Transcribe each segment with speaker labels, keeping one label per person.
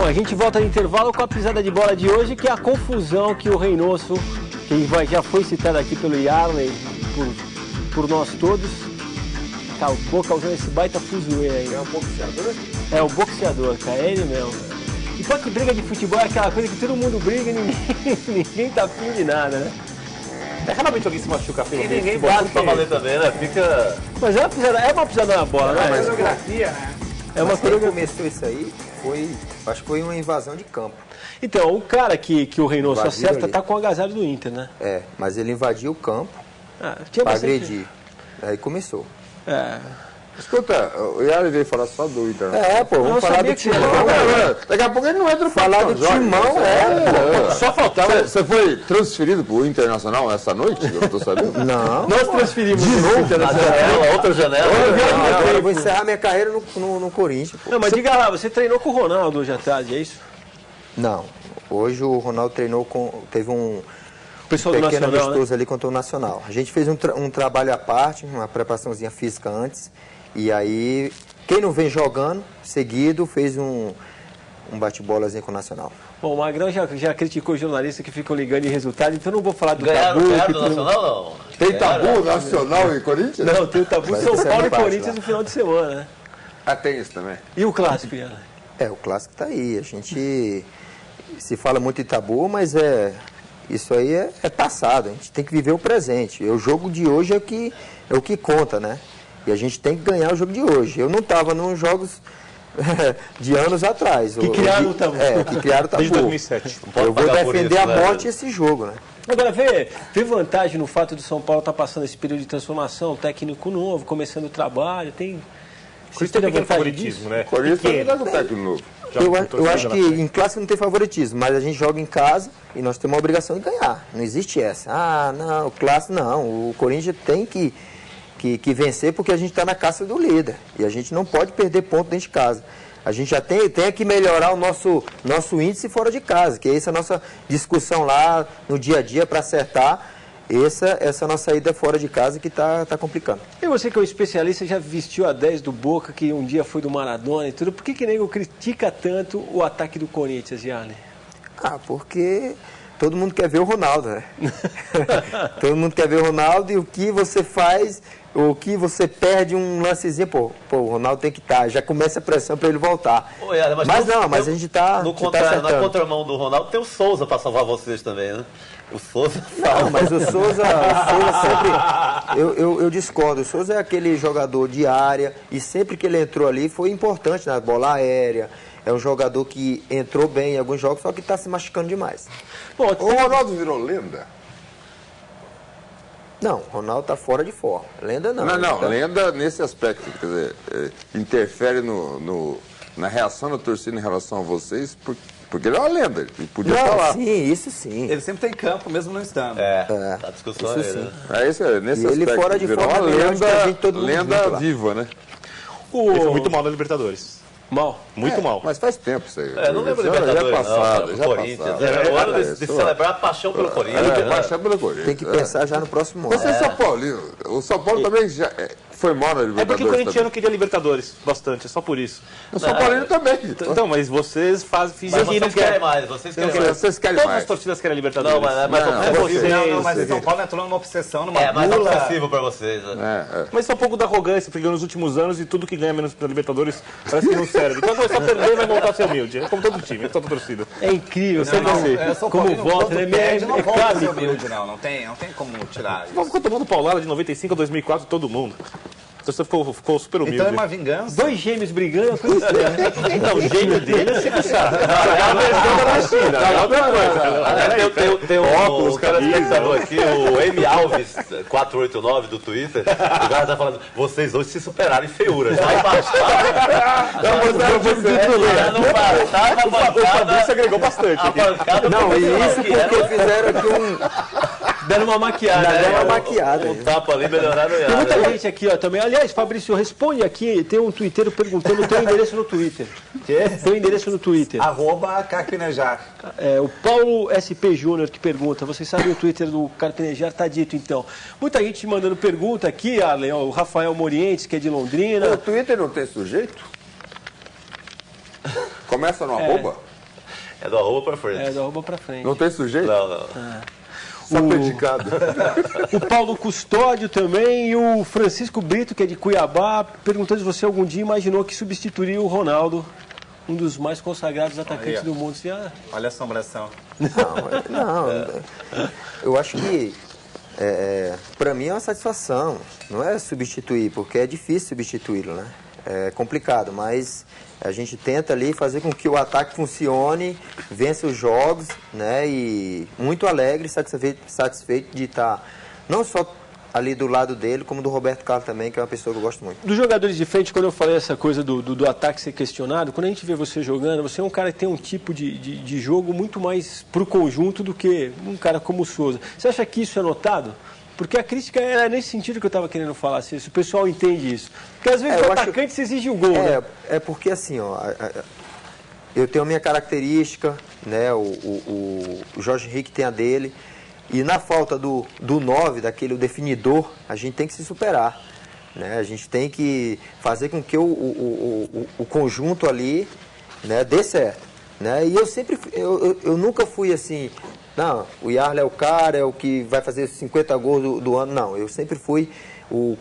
Speaker 1: Bom, a gente volta no intervalo com a pisada de bola de hoje, que é a confusão que o Reynoso, que já foi citado aqui pelo Yarley, por nós todos, acabou causando esse baita fuzuê aí.
Speaker 2: É um boxeador?
Speaker 1: É o boxeador, cara, é ele mesmo. E só que briga de futebol é aquela coisa que todo mundo briga e ninguém tá afim de nada, né?
Speaker 3: Realmente alguém se machuca pelo meio.
Speaker 4: Ninguém bate pra valer também, né? Fica...
Speaker 1: Mas é uma pisada na bola, né?
Speaker 2: É uma coreografia, né?
Speaker 5: É uma coisa que começou isso aí, acho que foi uma invasão de campo.
Speaker 1: Então, o cara que o Reynoso acerta
Speaker 5: ali.
Speaker 1: tá com o agasalho do Inter, né?
Speaker 5: É, mas ele invadiu o campo
Speaker 1: Tinha
Speaker 5: para
Speaker 1: bastante...
Speaker 5: agredir. Aí começou.
Speaker 1: É.
Speaker 2: Escuta, o Yara veio falar só do Internacional.
Speaker 5: É, pô, vamos falar do Timão.
Speaker 2: Daqui a pouco ele não entra no
Speaker 5: Falar do Timão,
Speaker 2: Só faltava. Você foi transferido pro Internacional essa noite? Eu tô sabendo.
Speaker 5: Não.
Speaker 1: Nós transferimos de novo.
Speaker 4: Outra janela.
Speaker 5: Agora eu vou encerrar minha carreira no Corinthians. Pô.
Speaker 1: Não, mas diga lá, você treinou com o Ronaldo hoje à tarde, é isso?
Speaker 5: Não. Hoje o Ronaldo treinou teve um
Speaker 1: Pessoal do
Speaker 5: pequeno
Speaker 1: Nacional,
Speaker 5: amistoso
Speaker 1: né?
Speaker 5: ali contra o Nacional. A gente fez um trabalho à parte, uma preparaçãozinha física antes. E aí, quem não vem jogando, seguido, fez um bate-bolazinho com o Nacional.
Speaker 1: Bom, o Magrão já criticou jornalistas que ficam ligando em resultado, então não vou falar do
Speaker 4: Ganharam
Speaker 1: tabu.
Speaker 4: do Nacional, não?
Speaker 2: Tem tabu Nacional e Corinthians?
Speaker 1: Não, tem o tabu
Speaker 5: Mas
Speaker 1: São
Speaker 5: isso é
Speaker 1: Paulo e
Speaker 5: parte
Speaker 1: Corinthians
Speaker 5: lá.
Speaker 1: no final de semana, né?
Speaker 2: Ah, tem isso também.
Speaker 1: E o clássico, Iana?
Speaker 5: O clássico tá aí. A gente se fala muito em tabu, mas isso aí é passado. A gente tem que viver o presente. O jogo de hoje é o que conta, né? E a gente tem que ganhar o jogo de hoje. Eu não estava nos jogos de anos atrás.
Speaker 1: Que criaram o tabu.
Speaker 5: Que criaram o tabu.
Speaker 3: Desde 2007.
Speaker 5: Eu vou defender a morte esse jogo, né?
Speaker 1: Agora, vê vantagem no fato do São Paulo estar passando esse período de transformação, técnico novo, começando o trabalho, tem...
Speaker 3: Isso tem pequeno favoritismo, né?
Speaker 2: Corinthians também dá com técnico novo.
Speaker 5: Eu acho que em clássico não tem favoritismo, mas a gente joga em casa e nós temos a obrigação de ganhar. Não existe essa. Ah, não, o clássico não. O Corinthians tem que vencer porque a gente está na caça do líder. E a gente não pode perder ponto dentro de casa. A gente já tem que melhorar o nosso índice fora de casa, que essa é a nossa discussão lá no dia a dia para acertar essa nossa ida fora de casa que está complicando.
Speaker 1: E você que é um especialista, já vestiu a 10 do Boca, que um dia foi do Maradona e tudo, por que nego critica tanto o ataque do Corinthians, Yarley?
Speaker 5: Porque todo mundo quer ver o Ronaldo, né? Todo mundo quer ver o Ronaldo e o que você faz, o que você perde um lancezinho, o Ronaldo tem que estar, já começa a pressão para ele voltar.
Speaker 4: Ô, Yara,
Speaker 5: mas a gente está
Speaker 4: na contramão do Ronaldo tem o Souza para salvar vocês também, né? O Souza...
Speaker 5: Não, mas o Souza sempre... Eu discordo. O Souza é aquele jogador de área e sempre que ele entrou ali foi importante na bola aérea. É um jogador que entrou bem em alguns jogos, só que está se machucando demais.
Speaker 2: O Ronaldo virou lenda?
Speaker 5: Não, o Ronaldo está fora de forma. Lenda não.
Speaker 2: Não, lenda nesse aspecto. Quer dizer, interfere na reação da torcida em relação a vocês, porque ele é uma lenda, ele podia estar lá.
Speaker 5: Sim, isso sim.
Speaker 6: Ele sempre tem campo, mesmo não estando.
Speaker 4: A discussão
Speaker 5: isso
Speaker 4: é
Speaker 5: sim.
Speaker 2: É isso, nesse
Speaker 5: E ele
Speaker 2: aspecto.
Speaker 5: fora de
Speaker 2: virou
Speaker 5: forma
Speaker 2: uma
Speaker 5: melhor do que a gente, todo mundo
Speaker 2: lenda
Speaker 5: junto lá.
Speaker 2: viva, né?
Speaker 3: Ele foi muito mal na Libertadores.
Speaker 1: Mal.
Speaker 3: Muito mal.
Speaker 2: Mas faz tempo isso aí.
Speaker 4: Não lembro
Speaker 2: Já
Speaker 4: Libertadores,
Speaker 2: passado,
Speaker 4: não,
Speaker 2: já
Speaker 4: Corinthians.
Speaker 2: passado.
Speaker 4: É o ano de celebrar a paixão pelo Corinthians.
Speaker 2: Paixão pelo Corinthians.
Speaker 5: Tem que pensar já no próximo ano.
Speaker 2: Você é São Paulino. O São Paulo também já foi mal na
Speaker 3: É
Speaker 2: Libertadores.
Speaker 3: porque o corintiano queria Libertadores bastante, é só por isso.
Speaker 2: O São Paulino também.
Speaker 3: Então, mas vocês fingem
Speaker 4: Mas
Speaker 3: que não
Speaker 4: vocês querem
Speaker 3: querem.
Speaker 4: mais, vocês querem mais.
Speaker 2: Vocês querem
Speaker 3: Todas as
Speaker 2: mais.
Speaker 3: torcidas querem Libertadores.
Speaker 4: Não, mas
Speaker 3: não é vocês.
Speaker 6: Mas o São Paulo entrou numa obsessão, numa
Speaker 4: mais
Speaker 6: gula.
Speaker 4: ofensivo para vocês. Né?
Speaker 3: Mas isso é um pouco da arrogância, porque nos últimos anos e tudo que ganha menos na Libertadores parece que não serve. Então começar a perder vai voltar a ser humilde. É como todo time, é toda torcida.
Speaker 1: É incrível, você
Speaker 6: São
Speaker 1: como
Speaker 6: Paulino,
Speaker 1: volta,
Speaker 6: quando
Speaker 1: né?
Speaker 6: perde, não volta a ser
Speaker 1: Clássico.
Speaker 6: humilde, não tem como tirar isso.
Speaker 3: Vamos ficou tomando paulada de 95 a 2004 todo mundo. A torcida ficou super humilde.
Speaker 6: Então é uma vingança.
Speaker 1: Dois gêmeos brigando, é uma coisa estranha, né?
Speaker 3: Não, o gênio dele é se puxar. É a versão da China. É outra coisa.
Speaker 4: Tem um
Speaker 3: óculos,
Speaker 4: telespectador aqui, o M. Alves, 489 do Twitter. O cara tá falando, vocês hoje se superaram em feiura. Já bastava. Já não bastava a
Speaker 3: O
Speaker 4: bancada.
Speaker 3: Fabrício agregou bastante.
Speaker 4: A bancada
Speaker 5: Não, e isso
Speaker 4: que era
Speaker 5: porque fizeram aqui
Speaker 1: Deram uma maquiada.
Speaker 5: Deram
Speaker 1: né?
Speaker 5: uma maquiada.
Speaker 4: um tapa ali, melhoraram
Speaker 1: Tem muita gente aqui, ó, também. Aliás, Fabrício, responde aqui. Tem um twitteiro perguntando o teu endereço no Twitter. Teu endereço no Twitter.
Speaker 6: @Carpinejar.
Speaker 5: Ah.
Speaker 1: O Paulo SP Júnior que pergunta. Vocês sabem o Twitter do Carpinejar? Tá dito, então. Muita gente mandando pergunta aqui, Arlen. Ó, o Rafael Morientes, que é de Londrina.
Speaker 2: O Twitter não tem sujeito? Começa no arroba?
Speaker 4: É do arroba pra frente.
Speaker 1: É, do arroba pra frente.
Speaker 2: Não tem sujeito?
Speaker 4: Não.
Speaker 2: Só predicado.
Speaker 1: O Paulo Custódio também e o Francisco Brito, que é de Cuiabá, perguntando se você algum dia imaginou que substituiria o Ronaldo, um dos mais consagrados atacantes
Speaker 6: Aí,
Speaker 1: do mundo. Você
Speaker 6: Olha a assombração.
Speaker 5: Não, eu acho que para mim é uma satisfação, não é substituir, porque é difícil substituí-lo, né? É complicado, mas a gente tenta ali fazer com que o ataque funcione, vença os jogos, né? E muito alegre, satisfeito de estar não só ali do lado dele, como do Roberto Carlos também, que é uma pessoa que eu gosto muito.
Speaker 1: Dos jogadores de frente, quando eu falei essa coisa do ataque ser questionado, quando a gente vê você jogando, você é um cara que tem um tipo de jogo muito mais pro conjunto do que um cara como o Souza. Você acha que isso é notado? Porque a crítica é nesse sentido que eu estava querendo falar, se o pessoal entende isso. Porque às vezes o atacante se exige o gol, né?
Speaker 5: É porque assim, ó, eu tenho a minha característica, né? O Jorge Henrique tem a dele. E na falta do 9, daquele definidor, a gente tem que se superar, né? A gente tem que fazer com que o conjunto ali, né, dê certo, né? E eu nunca fui assim, não, o Yarley é o cara, é o que vai fazer 50 gols do ano. Não, eu sempre fui o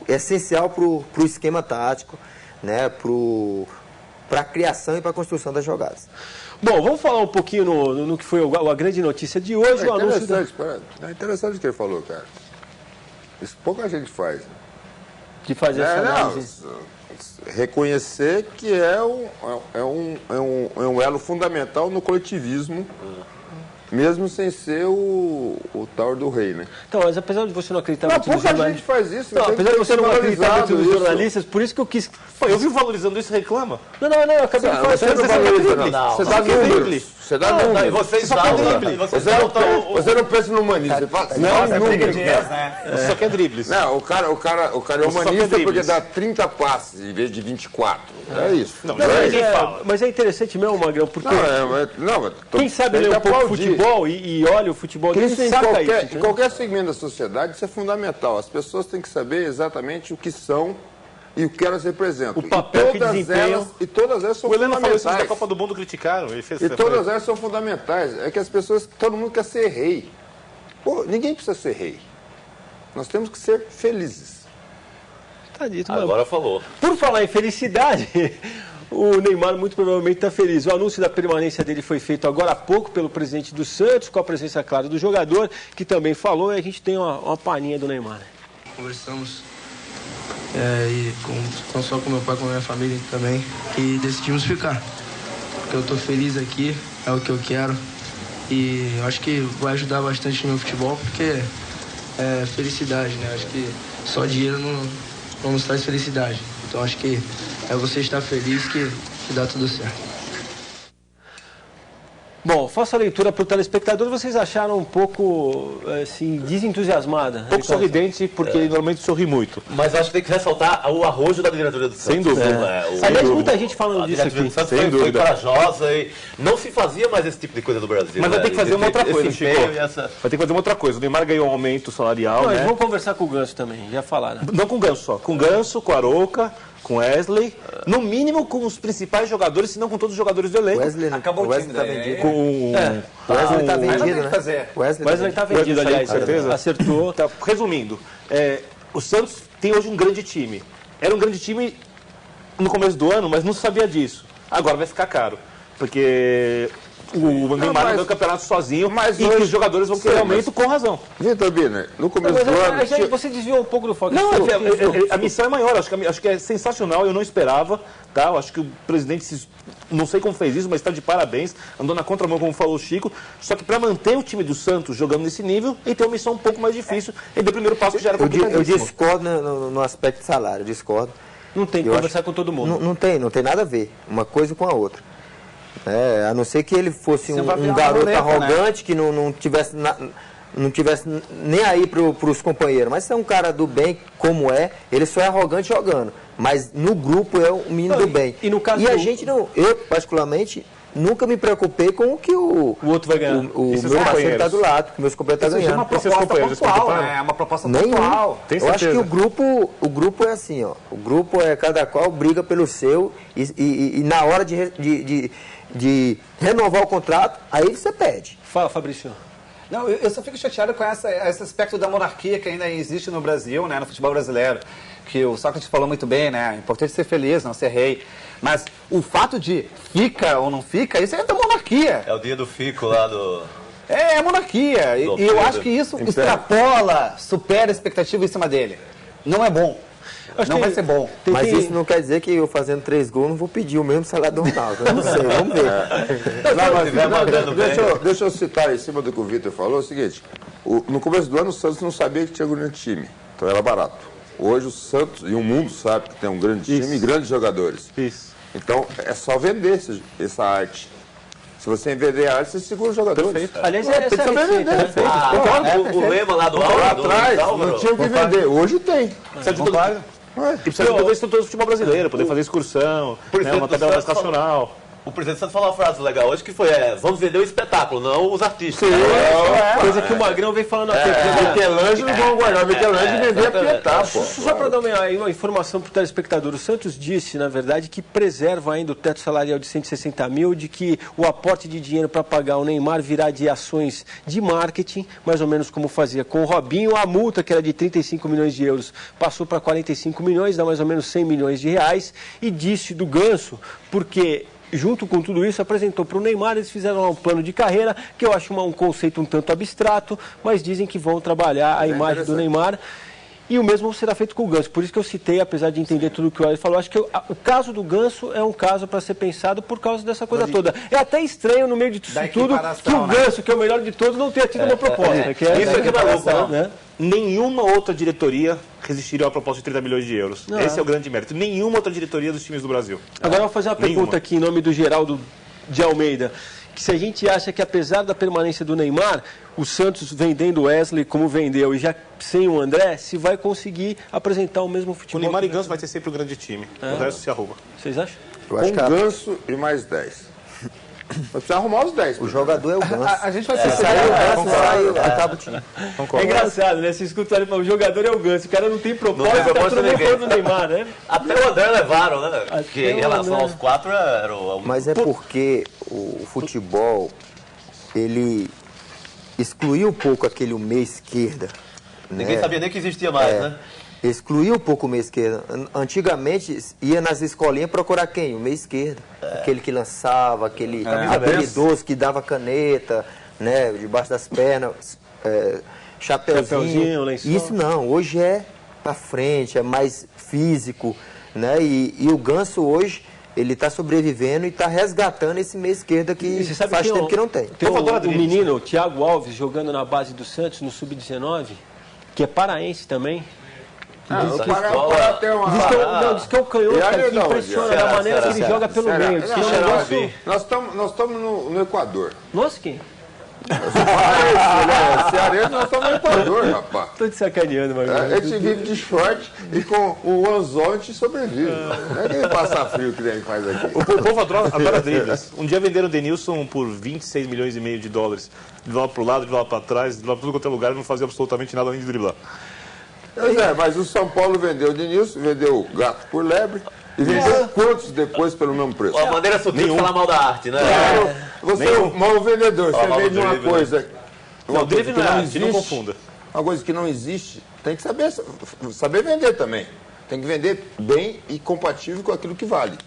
Speaker 5: essencial para o esquema tático, né? Para a criação e para a construção das jogadas.
Speaker 1: Bom, vamos falar um pouquinho no que foi a grande notícia de hoje.
Speaker 2: É interessante o que ele falou, cara. Isso pouca gente faz. Né?
Speaker 1: De fazer essa análise.
Speaker 2: Reconhecer que é um elo fundamental no coletivismo, mesmo sem ser o tal do rei, né?
Speaker 1: Então, mas apesar de você não acreditar
Speaker 2: Não,
Speaker 1: muito nos
Speaker 2: pouca
Speaker 1: jornalistas...
Speaker 2: gente faz isso.
Speaker 1: Não, apesar de você não acreditar muito nos jornalistas, por isso que eu quis...
Speaker 3: Eu vi valorizando isso e reclama.
Speaker 1: Não, eu acabei de falar...
Speaker 2: Você não valoriza, não. Você dá números. Você dá números.
Speaker 4: E você exalta.
Speaker 2: Você não pensa no humanismo. Você fala,
Speaker 6: Nossa, é briga de ex, né?
Speaker 3: Só que é dribles.
Speaker 2: Não, o cara é humanista porque dá 30 passes em vez de 24. É isso.
Speaker 3: Não,
Speaker 1: Ninguém fala. Mas é interessante mesmo, Magrão, porque quem sabe ler um pouco de futebol e olha o futebol dele, saca isso.
Speaker 2: Em qualquer segmento da sociedade, isso é fundamental. As pessoas têm que saber exatamente o que são e o que elas representam.
Speaker 1: O papel que desempenham.
Speaker 2: E todas elas são
Speaker 3: O Heleno falou isso
Speaker 2: fundamentais.
Speaker 3: da Copa do Mundo, criticaram. Ele fez
Speaker 2: E todas elas são fundamentais. É que as pessoas, todo mundo quer ser rei. Pô, ninguém precisa ser rei. Nós temos que ser felizes.
Speaker 1: Tá dito, mano.
Speaker 4: Agora falou.
Speaker 1: Por falar em felicidade, o Neymar muito provavelmente está feliz. O anúncio da permanência dele foi feito agora há pouco pelo presidente do Santos, com a presença, claro, do jogador, que também falou, e a gente tem uma palhinha do Neymar.
Speaker 7: Conversamos e não só com meu pai, com a minha família também, e decidimos ficar. Porque eu estou feliz aqui, é o que eu quero, e eu acho que vai ajudar bastante no meu futebol, porque é felicidade, né? Acho que só dinheiro não nos traz felicidade. Então acho que é você estar feliz que dá tudo certo.
Speaker 1: Bom, faça a leitura para o telespectador. Vocês acharam um pouco, assim, desentusiasmada?
Speaker 3: Um pouco sorridente, porque ele normalmente sorri muito.
Speaker 4: Mas acho que tem que ressaltar o arrojo da diretoria do Santos.
Speaker 3: Sem dúvida.
Speaker 1: Aliás, muita gente falando disso aqui.
Speaker 4: A diretoria do Santos
Speaker 3: Sem
Speaker 4: foi
Speaker 3: dúvida.
Speaker 4: corajosa e não se fazia mais esse tipo de coisa no Brasil.
Speaker 3: Mas vai ter que fazer uma outra coisa, Chico. Vai
Speaker 4: Chico.
Speaker 3: ter que fazer uma outra coisa. O Neymar ganhou um aumento salarial,
Speaker 1: Não,
Speaker 3: né?
Speaker 1: vamos conversar com o Ganso também, já falaram.
Speaker 3: Não com o Ganso só. Com o Ganso, com o Arouca, com o Wesley. No mínimo com os principais jogadores, se não com todos os jogadores do elenco.
Speaker 6: Acabou o
Speaker 5: Wesley
Speaker 6: time
Speaker 5: tá
Speaker 6: daí.
Speaker 5: vendido.
Speaker 3: Com...
Speaker 5: O Wesley tá
Speaker 6: Mas não tem
Speaker 5: vendido,
Speaker 6: que
Speaker 5: né?
Speaker 6: fazer.
Speaker 1: Wesley está vendido,
Speaker 3: Wesley,
Speaker 1: aliás.
Speaker 3: certeza?
Speaker 1: Acertou.
Speaker 3: Tá, resumindo, o Santos tem hoje um grande time. Era um grande time no começo do ano, mas não sabia disso. Agora vai ficar caro. Porque o Neymar não deu o campeonato sozinho e que os jogadores vão querer aumento com razão.
Speaker 2: Vitor Biner, no começo
Speaker 1: Mas
Speaker 2: do ano...
Speaker 1: já você desviou um pouco do foco.
Speaker 3: Não, a missão é maior, acho que é sensacional, eu não esperava, tá? Eu acho que o presidente, não sei como fez isso, mas está de parabéns, andou na contramão, como falou o Chico, só que para manter o time do Santos jogando nesse nível, ele tem uma missão um pouco mais difícil, ele deu o primeiro passo que já era
Speaker 5: Eu
Speaker 3: complicadíssimo.
Speaker 5: discordo no aspecto de salário, discordo.
Speaker 1: Não tem que
Speaker 5: Eu
Speaker 1: conversar
Speaker 5: acho-
Speaker 1: com todo mundo.
Speaker 5: Não tem nada a ver, uma coisa com a outra. A não ser que ele fosse
Speaker 6: Você vai virar
Speaker 5: um
Speaker 6: uma
Speaker 5: garoto
Speaker 6: roleta,
Speaker 5: arrogante, que não tivesse nem aí para os companheiros. Mas se é um cara do bem, como ele só é arrogante jogando. Mas no grupo é um menino
Speaker 1: Não,
Speaker 5: do bem.
Speaker 1: e no caso
Speaker 5: a
Speaker 1: do-
Speaker 5: gente não, eu particularmente, nunca me preocupei com o que o
Speaker 1: outro vai ganhar.
Speaker 5: O
Speaker 3: E seus
Speaker 5: meu parceiro
Speaker 3: companheiros?
Speaker 5: está do lado, que meus companheiros estão
Speaker 6: Isso é uma
Speaker 5: ganhando.
Speaker 3: E seus
Speaker 6: proposta
Speaker 3: companheiros
Speaker 6: pontual,
Speaker 3: participaram?
Speaker 6: né? É uma proposta
Speaker 5: Nenhum.
Speaker 6: pontual.
Speaker 3: Tem
Speaker 5: Eu acho
Speaker 3: certeza?
Speaker 5: que o grupo é assim, ó. O grupo é cada qual briga pelo seu e na hora de renovar o contrato, aí você pede.
Speaker 1: Fala, Fabrício.
Speaker 6: Não, eu só fico chateado com esse aspecto da monarquia que ainda existe no Brasil, né, no futebol brasileiro. Que o Sócrates falou muito bem, né? É importante ser feliz, não ser rei. Mas o fato de fica ou não fica, isso é da monarquia.
Speaker 4: É o dia do fico lá do...
Speaker 6: É monarquia. E eu acho que isso extrapola, supera a expectativa em cima dele. Não é bom. Não vai ser bom.
Speaker 5: Mas isso não quer dizer que eu fazendo 3 gols não vou pedir o mesmo salário do Ronaldo. Eu não sei, vamos ver.
Speaker 2: Deixa eu citar em cima do que o Vitor falou, o seguinte, no começo do ano o Santos não sabia que tinha um grande time, então era barato. Hoje o Santos e o mundo sabe que tem um grande time e grandes jogadores.
Speaker 3: Isso.
Speaker 2: Então é só vender essa arte. Se você vender a arte, você segura os jogadores.
Speaker 3: Perfeito.
Speaker 1: Aliás, essa é a receita, né?
Speaker 4: o lema lá do
Speaker 2: Lá
Speaker 4: Álvaro,
Speaker 2: atrás
Speaker 4: do
Speaker 2: não tinha o que vender, hoje tem.
Speaker 3: Precisa de e precisa de toda a estrutura do futebol brasileiro, poder fazer excursão, né, uma tabela mais racional.
Speaker 4: O presidente Santos falou uma frase legal hoje que foi, vamos vender o espetáculo, não os artistas.
Speaker 1: Coisa que o Magrão vem falando aqui.
Speaker 2: Michelangelo não vão guardar Michelangelo e vender a Pietá, pô.
Speaker 1: Só para dar uma informação para o telespectador, o Santos disse, na verdade, que preserva ainda o teto salarial de 160 mil, de que o aporte de dinheiro para pagar o Neymar virá de ações de marketing, mais ou menos como fazia com o Robinho. A multa, que era de 35 milhões de euros, passou para 45 milhões, dá mais ou menos 100 milhões de reais. E disse do Ganso, porque... junto com tudo isso, apresentou para o Neymar, eles fizeram lá um plano de carreira, que eu acho um conceito um tanto abstrato, mas dizem que vão trabalhar a imagem do Neymar. E o mesmo será feito com o Ganso. Por isso que eu citei, apesar de entender tudo o que o Hélio falou, acho que o caso do Ganso é um caso para ser pensado por causa dessa coisa toda. É até estranho, no meio de tudo, que o Ganso, que é o melhor de todos, não tenha tido uma proposta. Que é
Speaker 3: Isso aqui é maluco,
Speaker 1: né?
Speaker 3: Nenhuma outra diretoria resistiria a uma proposta de 30 milhões de euros. Esse é o grande mérito. Nenhuma outra diretoria dos times do Brasil.
Speaker 1: Agora eu vou fazer uma pergunta aqui em nome do Geraldo de Almeida. Que se a gente acha que apesar da permanência do Neymar, o Santos vendendo o Wesley como vendeu e já sem o André, se vai conseguir apresentar o mesmo
Speaker 3: O
Speaker 1: futebol.
Speaker 3: Neymar e Ganso vai ter sempre um grande time. O resto se arruma.
Speaker 1: Vocês acham?
Speaker 5: Eu acho
Speaker 2: Com
Speaker 5: que
Speaker 2: Ganso e mais 10. Vai precisar arrumar os 10.
Speaker 5: o jogador é o Ganso.
Speaker 6: A gente vai
Speaker 5: Se
Speaker 6: perceber.
Speaker 5: sair o Ganso, sai, acaba o time.
Speaker 1: É engraçado, né? Você escuta ele falar, o jogador é o Ganso, o cara não tem proposta,
Speaker 4: Não tem proposta
Speaker 1: tá todo mundo
Speaker 4: ninguém.
Speaker 1: falando do Neymar, né?
Speaker 4: Até o André levaram, né? Que
Speaker 1: o
Speaker 4: em relação
Speaker 1: André.
Speaker 4: aos 4 era o...
Speaker 5: Mas é porque o futebol, ele excluiu um pouco aquele meia esquerda.
Speaker 4: Ninguém
Speaker 5: né?
Speaker 4: sabia nem que existia mais, né?
Speaker 5: Excluiu um pouco o meia esquerda. Antigamente ia nas escolinhas procurar quem? O meia esquerda. Aquele que lançava, aquele habilidoso que dava caneta, né? Debaixo das pernas,
Speaker 1: Chapeuzinho,
Speaker 5: chapeuzinho.
Speaker 1: lençol.
Speaker 5: Isso não, hoje é pra frente, é mais físico, né? E o Ganso hoje, ele está sobrevivendo e está resgatando esse meia esquerda que
Speaker 1: E você sabe
Speaker 5: faz
Speaker 1: quem
Speaker 5: tempo que não tem.
Speaker 1: Tem o menino, o Thiago Alves, jogando na base do Santos, no Sub-19, que é paraense também.
Speaker 2: O Pará tem uma...
Speaker 1: Diz que é o canhoto,
Speaker 2: E
Speaker 1: cara,
Speaker 2: aí,
Speaker 1: que
Speaker 2: não,
Speaker 1: impressiona
Speaker 2: será,
Speaker 1: da maneira que ele joga pelo meio. Diz que é um negócio...
Speaker 2: Nós estamos no Equador.
Speaker 1: Nossa, quem?
Speaker 2: Cearense, nós estamos no Equador, rapaz.
Speaker 1: Tô te sacaneando, mano.
Speaker 2: A gente vive de short e com o anzol a gente sobrevive. Não é que passar frio que nem faz aqui.
Speaker 3: O povo adora dribles. Um dia venderam o Denilson por 26 milhões e meio de dólares. De lá pro lado, de lá para trás, de lá para tudo quanto é lugar, e não fazia absolutamente nada além de driblar.
Speaker 2: Pois é, mas o São Paulo vendeu o Denilson, vendeu o Gato por lebre e vendeu quantos depois pelo mesmo preço?
Speaker 4: Uma maneira sutil de falar mal da arte, né?
Speaker 2: Você é um mau vendedor, você
Speaker 4: Mal
Speaker 2: vende uma
Speaker 4: drible,
Speaker 2: coisa.
Speaker 3: Não, drible não é arte, não
Speaker 2: existe,
Speaker 3: confunda.
Speaker 2: uma coisa que não existe, tem que saber vender também. Tem que vender bem e compatível com aquilo que vale.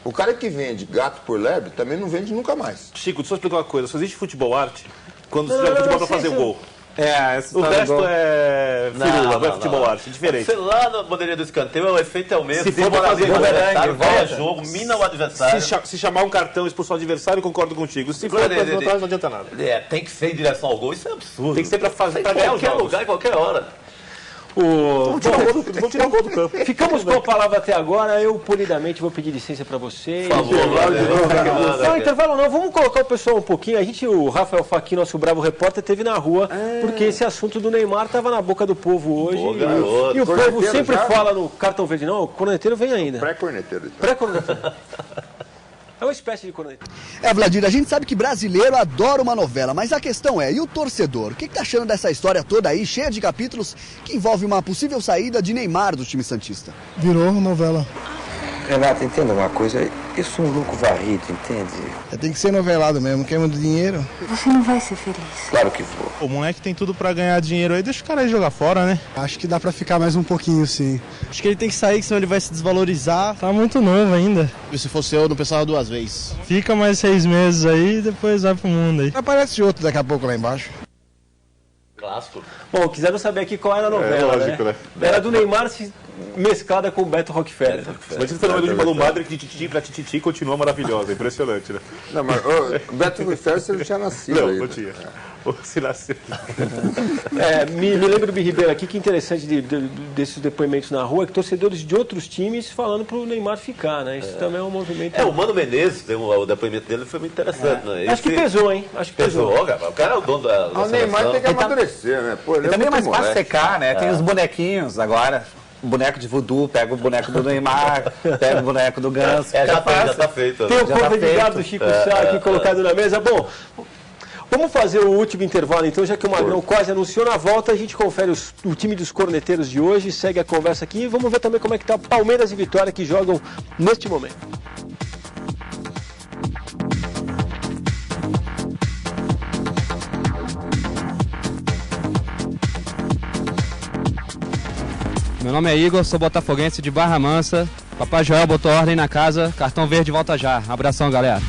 Speaker 2: O cara que vende gato por lebre também não vende nunca mais.
Speaker 3: Chico, deixa eu explicar uma coisa. Só existe futebol arte quando você joga futebol para fazer o gol.
Speaker 6: Esse
Speaker 3: O
Speaker 6: tá
Speaker 3: resto
Speaker 6: igual.
Speaker 3: é firula, não é futebol
Speaker 4: não.
Speaker 3: arte, é diferente.
Speaker 4: Sei lá, na bandeirinha do escanteio, o efeito é o mesmo.
Speaker 3: Se for pra fazer
Speaker 4: o adversário,
Speaker 3: bumerangue,
Speaker 4: vai a
Speaker 3: volta.
Speaker 4: jogo, mina o adversário.
Speaker 3: Se chamar um cartão e expulsar o adversário, eu concordo contigo. Se for pra trás, não adianta nada.
Speaker 4: Tem que ser em direção ao gol, isso é absurdo.
Speaker 3: Tem que ser pra fazer,
Speaker 4: Em
Speaker 3: pra ganhar os
Speaker 4: qualquer
Speaker 3: jogos.
Speaker 4: lugar, em qualquer hora.
Speaker 3: Vamos tirar o gol do campo.
Speaker 1: Ficamos com a palavra até agora. Eu, polidamente, vou pedir licença para vocês.
Speaker 4: Por favor,
Speaker 1: Não, intervalo não. Vamos colocar o pessoal um pouquinho. O Rafael Fachin, nosso bravo repórter, esteve na rua, porque esse assunto do Neymar estava na boca do povo hoje.
Speaker 4: Pô, garoto.
Speaker 1: E o povo
Speaker 2: Corneteiro
Speaker 1: sempre
Speaker 2: já?
Speaker 1: fala no cartão verde. Não, o corneteiro vem ainda.
Speaker 2: Pré-corneteiro. Então.
Speaker 1: Pré-corneteiro. É uma espécie de corneta.
Speaker 8: Vladir, a gente sabe que brasileiro adora uma novela, mas a questão é, e o torcedor? O que tá achando dessa história toda aí, cheia de capítulos, que envolve uma possível saída de Neymar do time santista?
Speaker 9: Virou novela.
Speaker 10: Renato, entenda uma coisa, eu sou um louco varrido, entende?
Speaker 9: Tem que ser novelado mesmo, quer muito dinheiro?
Speaker 11: Você não vai ser feliz.
Speaker 10: Claro que vou.
Speaker 9: O moleque tem tudo pra ganhar dinheiro aí, deixa o cara aí jogar fora, né? Acho que dá pra ficar mais um pouquinho, sim. Acho que ele tem que sair, senão ele vai se desvalorizar. Tá muito novo ainda. E se fosse eu, não pensava 2 vezes. Fica mais 6 meses aí e depois vai pro mundo aí. Aparece outro daqui a pouco lá embaixo.
Speaker 4: Clássico.
Speaker 1: Bom, quiseram saber aqui qual era a novela,
Speaker 3: lógico, né?
Speaker 1: Era do Neymar mesclada com o Beto Rockefeller.
Speaker 3: Mas esse fenômeno de Malu Madre que de tititi pra tititi continua maravilhosa, impressionante, né?
Speaker 2: Não, mas o Beto Ruffer, você já nasceu
Speaker 3: Não,
Speaker 2: aí.
Speaker 3: não tinha. Se nasceu.
Speaker 1: Me lembro do Ribeiro aqui, que interessante desses depoimentos na rua, que torcedores de outros times falando pro Neymar ficar, né? Isso também é um movimento...
Speaker 4: O Mano Menezes, o depoimento dele foi muito interessante, né?
Speaker 1: Acho que pesou, hein? Acho que pesou.
Speaker 4: O cara é o dono da
Speaker 2: O Neymar tem que amadurecer, né? Pô, ele
Speaker 6: também é mais
Speaker 2: muito
Speaker 6: fácil
Speaker 2: moleque.
Speaker 6: secar, né? Tem os bonequinhos agora. O boneco de voodoo, pega o boneco do Neymar, pega o boneco do Ganso.
Speaker 4: Já tá feito.
Speaker 1: Tem o
Speaker 6: Já tá
Speaker 1: corpo de
Speaker 6: feito.
Speaker 1: gado do Chico Sá aqui colocado na mesa. Bom, vamos fazer o último intervalo então, já que o Magrão quase anunciou. Na volta a gente confere o time dos corneteiros de hoje, segue a conversa aqui e vamos ver também como é que tá Palmeiras e Vitória que jogam neste momento.
Speaker 12: Meu nome é Igor, sou botafoguense de Barra Mansa. Papai Joel botou ordem na casa, cartão verde volta já. Abração, galera.